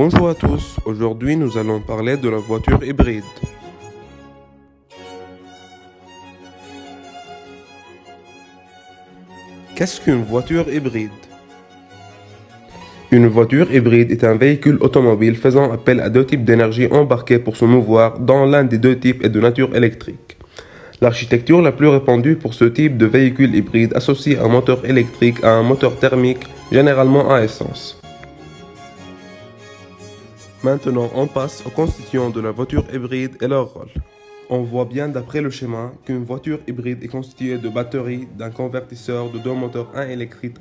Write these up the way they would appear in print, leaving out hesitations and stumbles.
Bonjour à tous, aujourd'hui nous allons parler de la voiture hybride. Qu'est-ce qu'une voiture hybride? Une voiture hybride est un véhicule automobile faisant appel à deux types d'énergie embarquée pour se mouvoir, dont l'un des deux types est de nature électrique. L'architecture la plus répandue pour ce type de véhicule hybride associe un moteur électrique à un moteur thermique, généralement à essence. Maintenant, on passe aux constituants de la voiture hybride et leur rôle. On voit bien d'après le schéma qu'une voiture hybride est constituée de batteries, d'un convertisseur, de deux moteurs, un électrique,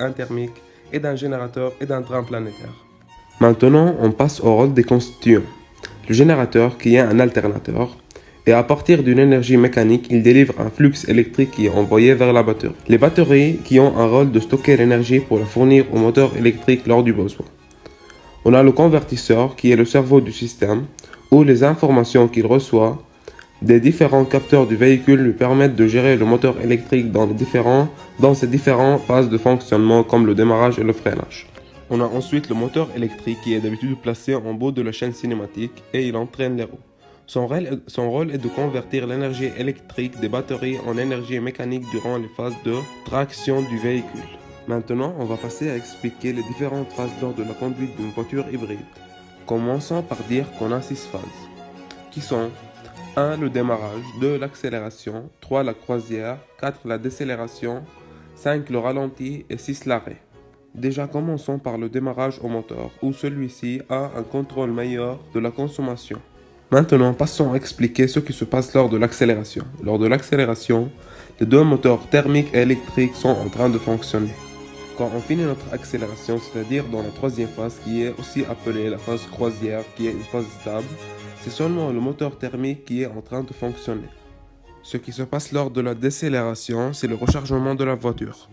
un thermique, et d'un générateur et d'un train planétaire. Maintenant, on passe au rôle des constituants. Le générateur, qui est un alternateur, et à partir d'une énergie mécanique, il délivre un flux électrique qui est envoyé vers la batterie. Les batteries qui ont un rôle de stocker l'énergie pour la fournir au moteur électrique lors du besoin. On a le convertisseur qui est le cerveau du système, où les informations qu'il reçoit des différents capteurs du véhicule lui permettent de gérer le moteur électrique dans ses différentes phases de fonctionnement comme le démarrage et le freinage. On a ensuite le moteur électrique qui est d'habitude placé en bout de la chaîne cinématique et il entraîne les roues. Son rôle est de convertir l'énergie électrique des batteries en énergie mécanique durant les phases de traction du véhicule. Maintenant, on va passer à expliquer les différentes phases lors de la conduite d'une voiture hybride. Commençons par dire qu'on a 6 phases, qui sont 1. Le démarrage, 2. L'accélération, 3. La croisière, 4. La décélération, 5. Le ralenti et 6. L'arrêt. Déjà commençons par le démarrage au moteur, où celui-ci a un contrôle meilleur de la consommation. Maintenant, passons à expliquer ce qui se passe lors de l'accélération. Lors de l'accélération, les deux moteurs thermiques et électriques sont en train de fonctionner. Quand on finit notre accélération, c'est-à-dire dans la troisième phase qui est aussi appelée la phase croisière, qui est une phase stable, c'est seulement le moteur thermique qui est en train de fonctionner. Ce qui se passe lors de la décélération, c'est le rechargement de la voiture.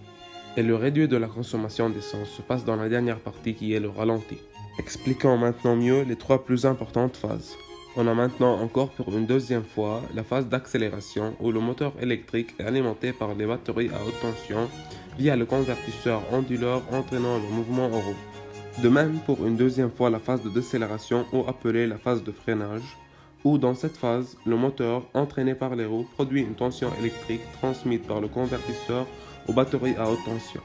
Et le réduit de la consommation d'essence se passe dans la dernière partie qui est le ralenti. Expliquons maintenant mieux les trois plus importantes phases. On a maintenant encore pour une deuxième fois la phase d'accélération où le moteur électrique est alimenté par les batteries à haute tension via le convertisseur onduleur entraînant le mouvement en roue. De même pour une deuxième fois la phase de décélération ou appelée la phase de freinage, où dans cette phase, le moteur entraîné par les roues produit une tension électrique transmise par le convertisseur aux batteries à haute tension.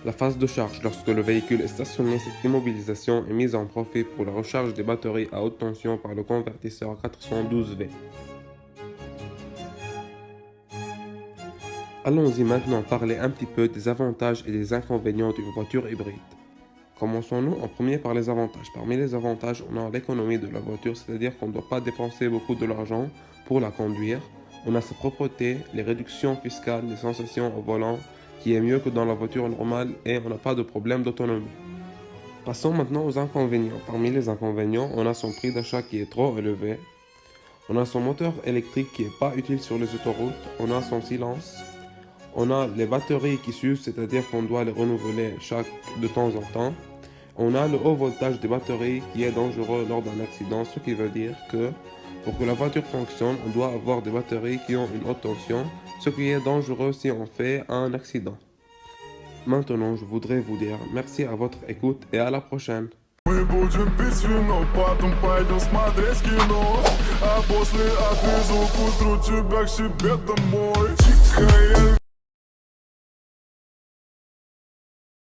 La phase de charge, lorsque le véhicule est stationné, cette immobilisation est mise en profit pour la recharge des batteries à haute tension par le convertisseur 412V. Allons-y maintenant parler un petit peu des avantages et des inconvénients d'une voiture hybride. Commençons-nous en premier par les avantages. Parmi les avantages, on a l'économie de la voiture, c'est-à-dire qu'on ne doit pas dépenser beaucoup de l'argent pour la conduire. On a sa propreté, les réductions fiscales, les sensations au volant, qui est mieux que dans la voiture normale et on n'a pas de problème d'autonomie. Passons maintenant aux inconvénients. Parmi les inconvénients, on a son prix d'achat qui est trop élevé. On a son moteur électrique qui n'est pas utile sur les autoroutes. On a son silence. On a les batteries qui s'usent, c'est-à-dire qu'on doit les renouveler de temps en temps. On a le haut voltage des batteries qui est dangereux lors d'un accident, ce qui veut dire que pour que la voiture fonctionne, on doit avoir des batteries qui ont une haute tension, ce qui est dangereux si on fait un accident. Maintenant, je voudrais vous dire merci à votre écoute et à la prochaine. Мы будем пить вино, потом пойдем смотреть кино. А после отвезу к утру тебя к себе домой. Тихая